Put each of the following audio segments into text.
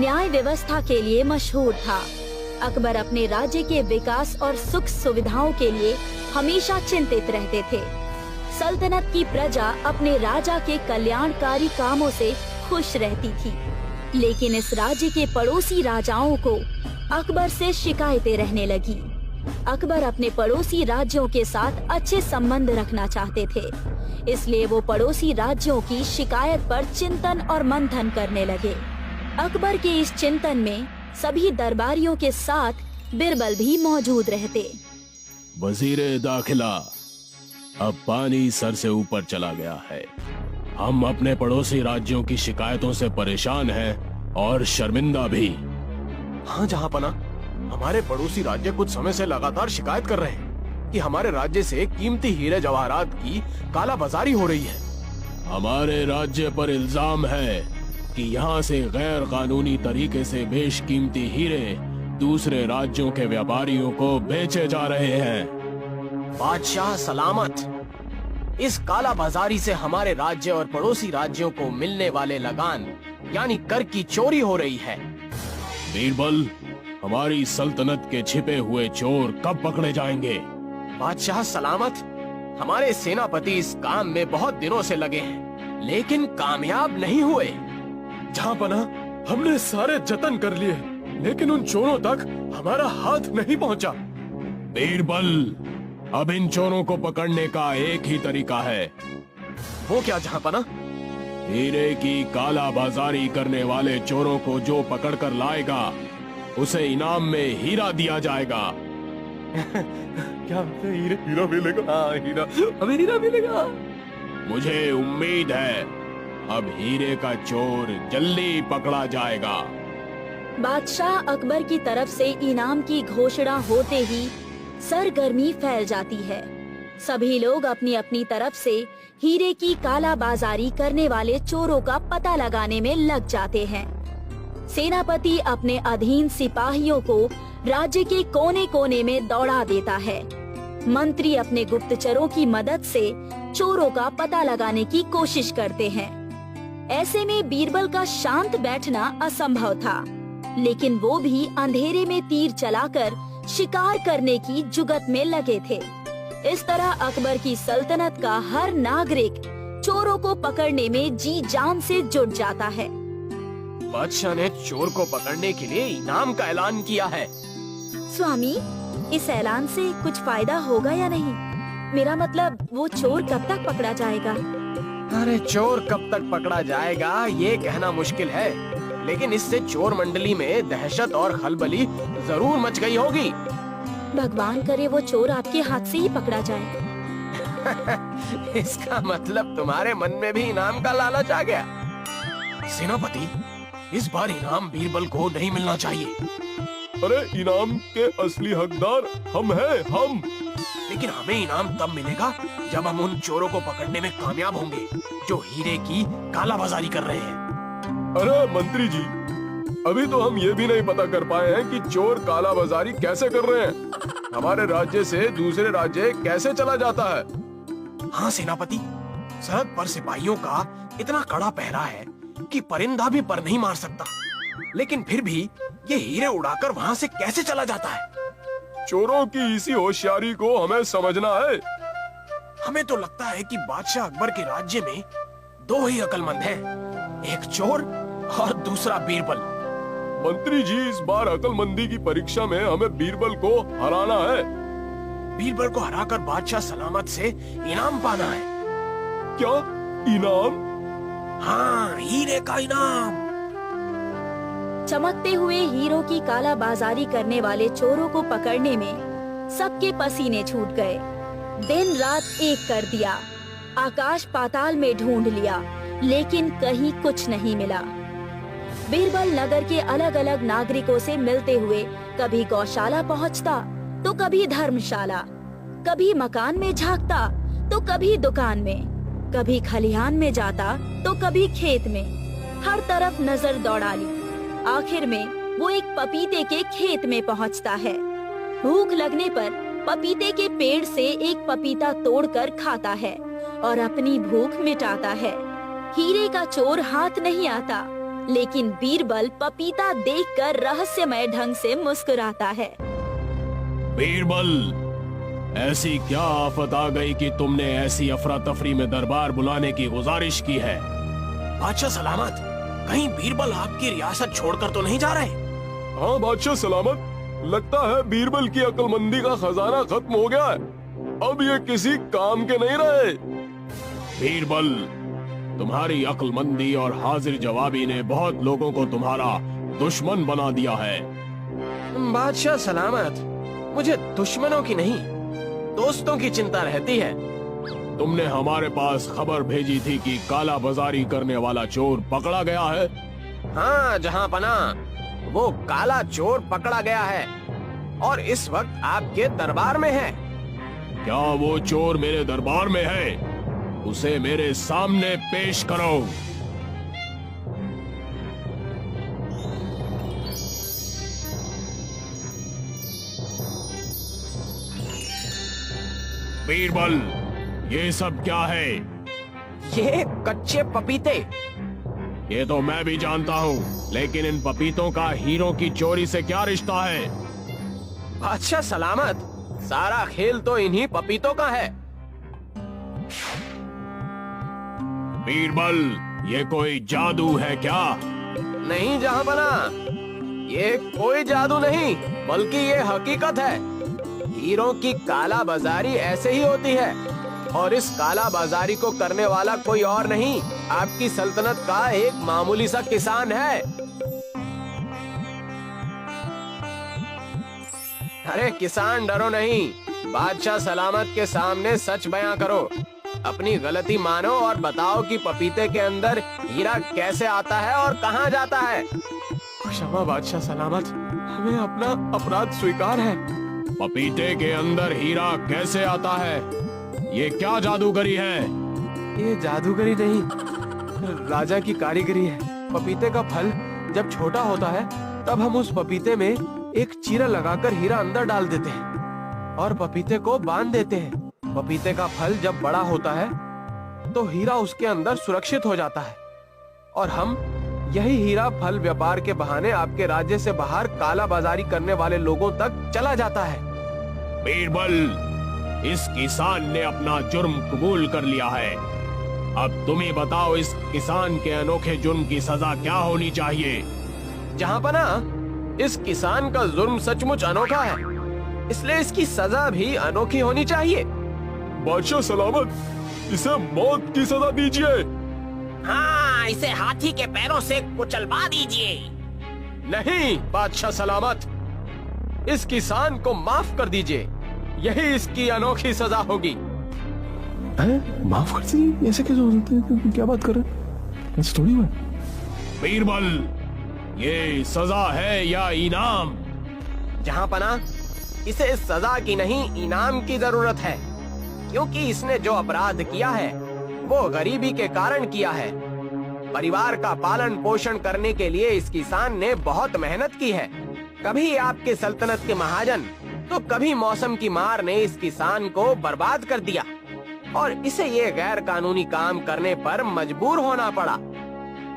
न्याय व्यवस्था के लिए मशहूर था। अकबर अपने राज्य के विकास और सुख सुविधाओं के लिए हमेशा चिंतित रहते थे। सल्तनत की प्रजा अपने राजा के कल्याणकारी कामों से खुश रहती थी, लेकिन इस राज्य के पड़ोसी राजाओं को अकबर से शिकायतें रहने लगी। अकबर अपने पड़ोसी राज्यों के साथ अच्छे संबंध रखना चाहते थे, इसलिए वो पड़ोसी राज्यों की शिकायत पर चिंतन और मंथन करने लगे। अकबर के इस चिंतन में सभी दरबारियों के साथ बिरबल भी मौजूद रहते। वजीरे दाखिला, अब पानी सर से ऊपर चला गया है। हम अपने पड़ोसी राज्यों की शिकायतों से परेशान हैं और शर्मिंदा भी। हाँ जहाँपना, हमारे पड़ोसी राज्य कुछ समय से लगातार शिकायत कर रहे हैं कि हमारे राज्य से कीमती हीरे जवाहरात की काला बाजारी हो रही है। हमारे राज्य पर इल्जाम है कि यहाँ से गैर कानूनी तरीके से बेशकीमती हीरे दूसरे राज्यों के व्यापारियों को बेचे जा रहे हैं। बादशाह सलामत, इस काला बाजारी से हमारे राज्य और पड़ोसी राज्यों को मिलने वाले लगान यानी कर की चोरी हो रही है। बीरबल, हमारी सल्तनत के छिपे हुए चोर कब पकड़े जाएंगे? बादशाह सलामत, हमारे सेनापति इस काम में बहुत दिनों से लगे हैं, लेकिन कामयाब नहीं हुए। जहाँपना, हमने सारे जतन कर लिए, लेकिन उन चोरों तक हमारा हाथ नहीं पहुँचा। बीरबल, अब इन चोरों को पकड़ने का एक ही तरीका है। वो क्या जहाँपना? हीरे की काला बाजारी करने वाले चोरों को जो पकड़ कर लाएगा, उसे इनाम में हीरा दिया जाएगा। क्या हीरा मिलेगा? हाँ, हीरा, हमें हीरा मिलेगा। मुझे उम्मीद है अब हीरे का चोर जल्दी पकड़ा जाएगा। बादशाह अकबर की तरफ से इनाम की घोषणा होते ही सरगर्मी फैल जाती है। सभी लोग अपनी अपनी तरफ से हीरे की काला बाजारी करने वाले चोरों का पता लगाने में लग जाते हैं। सेनापति अपने अधीन सिपाहियों को राज्य के कोने कोने में दौड़ा देता है। मंत्री अपने गुप्तचरों की मदद से चोरों का पता लगाने की कोशिश करते हैं। ऐसे में बीरबल का शांत बैठना असंभव था, लेकिन वो भी अंधेरे में तीर चलाकर शिकार करने की जुगत में लगे थे। इस तरह अकबर की सल्तनत का हर नागरिक चोरों को पकड़ने में जी जान से जुट जाता है। बादशाह ने चोर को पकड़ने के लिए इनाम का ऐलान किया है। स्वामी, इस ऐलान से कुछ फायदा होगा या नहीं? मेरा मतलब, वो चोर कब तक पकड़ा जाएगा? अरे चोर कब तक पकड़ा जाएगा ये कहना मुश्किल है, लेकिन इससे चोर मंडली में दहशत और खलबली जरूर मच गई होगी। भगवान करे वो चोर आपके हाथ से ही पकड़ा जाए। इसका मतलब तुम्हारे मन में भी इनाम का लालच आ गया। सेनापति, इस बार इनाम बीरबल को नहीं मिलना चाहिए। अरे इनाम के असली हकदार हम हैं, हम। लेकिन हमें इनाम तब मिलेगा जब हम उन चोरों को पकड़ने में कामयाब होंगे जो हीरे की कालाबाजारी कर रहे हैं। अरे मंत्री जी, अभी तो हम ये भी नहीं पता कर पाए हैं कि चोर काला बाजारी कैसे कर रहे हैं। हमारे राज्य से दूसरे राज्य कैसे चला जाता है। हाँ सेनापति, सड़क पर सिपाहियों का इतना कड़ा पहरा है कि परिंदा भी पर नहीं मार सकता, लेकिन फिर भी ये हीरे उड़ाकर वहाँ से कैसे चला जाता है। चोरों की इसी होशियारी को हमें समझना है। हमें तो लगता है कि बादशाह अकबर के राज्य में दो ही अक्लमंद हैं, एक चोर और दूसरा बीरबल। मंत्री जी, इस बार अक्लमंदी की परीक्षा में हमें बीरबल को हराना है। बीरबल को हराकर बादशाह सलामत से इनाम पाना है। क्या इनाम? हाँ, हीरे का इनाम। चमकते हुए हीरों की काला बाजारी करने वाले चोरों को पकड़ने में सबके पसीने छूट गए। दिन रात एक कर दिया, आकाश पाताल में ढूंढ लिया, लेकिन कहीं कुछ नहीं मिला। बीरबल नगर के अलग अलग नागरिकों से मिलते हुए कभी गौशाला पहुंचता, तो कभी धर्मशाला, कभी मकान में झांकता, तो कभी दुकान में, कभी खलिहान में जाता, तो कभी खेत में। हर तरफ नजर दौड़ा ली। आखिर में वो एक पपीते के खेत में पहुंचता है। भूख लगने पर पपीते के पेड़ से एक पपीता तोड़कर खाता है और अपनी भूख मिटाता है। हीरे का चोर हाथ नहीं आता, लेकिन बीरबल पपीता देखकर रहस्यमय ढंग से मुस्कुराता है। बीरबल, ऐसी क्या आफत आ गई कि तुमने ऐसी अफरा तफरी में दरबार बुलाने की गुजारिश की है? बादशाह सलामत, कहीं बीरबल आपकी रियासत छोड़कर तो नहीं जा रहे? हाँ बादशाह सलामत, लगता है बीरबल की अक्लमंदी का खजाना खत्म हो गया है। अब ये किसी काम के नहीं रहे। बीरबल, तुम्हारी अक्लमंदी और हाजिर जवाबी ने बहुत लोगों को तुम्हारा दुश्मन बना दिया है। बादशाह सलामत, मुझे दुश्मनों की नहीं, दोस्तों की चिंता रहती है। तुमने हमारे पास खबर भेजी थी कि काला बाजारी करने वाला चोर पकड़ा गया है। हाँ जहाँ पना, वो काला चोर पकड़ा गया है और इस वक्त आपके दरबार में है। क्या वो चोर मेरे दरबार में है? उसे मेरे सामने पेश करो। बीरबल, ये सब क्या है? ये कच्चे पपीते। ये तो मैं भी जानता हूँ, लेकिन इन पपीतों का हीरों की चोरी से क्या रिश्ता है? बादशाह सलामत, सारा खेल तो इन्हीं पपीतों का है। बीरबल, ये कोई जादू है क्या? नहीं जहाँपना, ये कोई जादू नहीं, बल्कि ये हकीकत है। हीरों की काला बाजारी ऐसे ही होती है और इस काला बाजारी को करने वाला कोई और नहीं, आपकी सल्तनत का एक मामूली सा किसान है। अरे किसान, डरो नहीं, बादशाह सलामत के सामने सच बयां करो, अपनी गलती मानो और बताओ कि पपीते के अंदर हीरा कैसे आता है और कहाँ जाता है। क्षमा बादशाह सलामत, हमें अपना अपराध स्वीकार है। पपीते के अंदर हीरा कैसे आता है? ये क्या जादूगरी है? ये जादूगरी नहीं, राजा की कारीगरी है। पपीते का फल जब छोटा होता है तब हम उस पपीते में एक चीरा लगाकर हीरा अंदर डाल देते हैं और पपीते को बांध देते हैं। पपीते का फल जब बड़ा होता है तो हीरा उसके अंदर सुरक्षित हो जाता है और हम यही हीरा फल व्यापार के बहाने आपके राज्य से बाहर काला बाजारी करने वाले लोगों तक चला जाता है। बीरबल, इस किसान ने अपना जुर्म कबूल कर लिया है। अब तुम ही बताओ, इस किसान के अनोखे जुर्म की सजा क्या होनी चाहिए? जहाँपना, इस किसान का जुर्म सचमुच अनोखा है, इसलिए इसकी सजा भी अनोखी होनी चाहिए। बादशाह सलामत, इसे मौत की सजा दीजिए। हाँ, इसे हाथी के पैरों से कुचलवा दीजिए। नहीं बादशाह सलामत, इस किसान को माफ कर दीजिए, यही इसकी अनोखी सजा होगी। माफ कर दी? ऐसे कैसे हो सकते हैं? क्या बात कर रहे हैं? ऐसा थोड़ी हुआ। बीरबल, ये सजा है या इनाम? जहाँपना, इसे सजा की नहीं इनाम की जरूरत है, क्योंकि इसने जो अपराध किया है वो गरीबी के कारण किया है। परिवार का पालन पोषण करने के लिए इस किसान ने बहुत मेहनत की है। कभी आपके सल्तनत के महाजन तो कभी मौसम की मार ने इस किसान को बर्बाद कर दिया और इसे ये गैर कानूनी काम करने पर मजबूर होना पड़ा।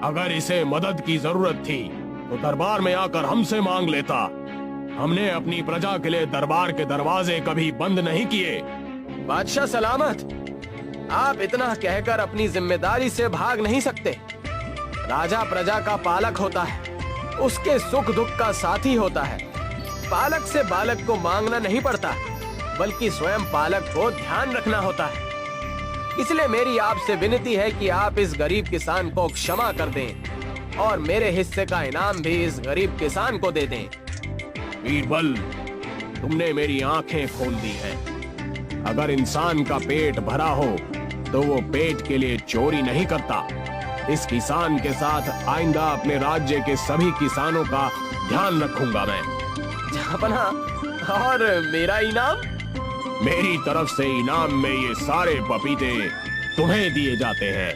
अगर इसे मदद की जरूरत थी तो दरबार में आकर हमसे मांग लेता। हमने अपनी प्रजा के लिए दरबार के दरवाजे कभी बंद नहीं किए। बादशाह सलामत, आप इतना कहकर अपनी जिम्मेदारी से भाग नहीं सकते। राजा प्रजा का पालक होता है, उसके सुख दुख का साथी होता है। पालक से बालक को मांगना नहीं पड़ता, बल्कि स्वयं पालक को ध्यान रखना होता है। इसलिए मेरी आपसे विनती है कि आप इस गरीब किसान को क्षमा कर दें और मेरे हिस्से का इनाम भी इस गरीब किसान को दे दें। बीरबल, तुमने मेरी आंखें खोल दी हैं। अगर इंसान का पेट भरा हो तो वो पेट के लिए चोरी नहीं करता। इस किसान के साथ आइंदा अपने राज्य के सभी किसानों का ध्यान रखूंगा मैं। जहाँपना, और मेरा इनाम? मेरी तरफ से इनाम में ये सारे पपीते तुम्हें दिए जाते हैं।